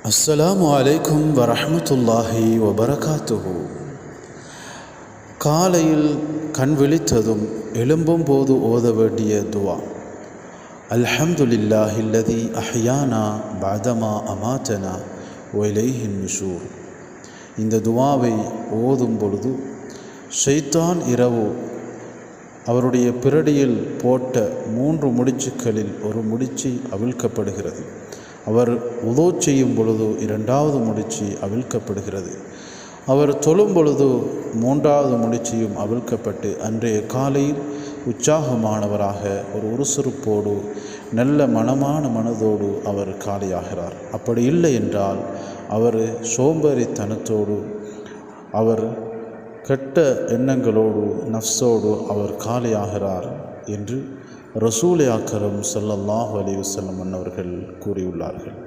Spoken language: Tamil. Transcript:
அஸ்ஸலாமு அலைக்கும் வரஹ்மத்துல்லாஹி வபரகாத்துஹு. காலையில் கண் விழித்ததும் எழும்பும் போது ஓத வேண்டிய துவா, அல்ஹம்துலில்லாஹில்லதி அஹ்யானா பஅதமா அமாத்தனா வ இலைஹின் நுஷூர். இந்த துவாவை ஓதும் பொழுது ஷைத்தான் இரவு அவருடைய பிறடியில் போட்ட 3 முடிச்சுக்களில் ஒரு முடிச்சு அவிழ்க்கப்படுகிறது. அவர் உது செய்யும் பொழுது 2வது முடிச்சு அவிழ்க்கப்படுகிறது. அவர் தொழும் பொழுது 3வது முடிச்சியும் அவிழ்க்கப்பட்டு அன்றைய காலையில் உற்சாகமானவராக ஒரு உறுசுறுப்போடு நல்ல மனமான மனதோடு அவர் காலையாகிறார். அப்படி இல்லை என்றால் அவர் சோம்பேறித்தனத்தோடு, அவர் கெட்ட எண்ணங்களோடு, நஃப்ஸோடு அவர் காலையாகிறார் என்று ரசூலே அக்ரம் ஸல்லல்லாஹு அலைஹி வஸல்லம் அவர்கள் கூறியுள்ளார்கள்.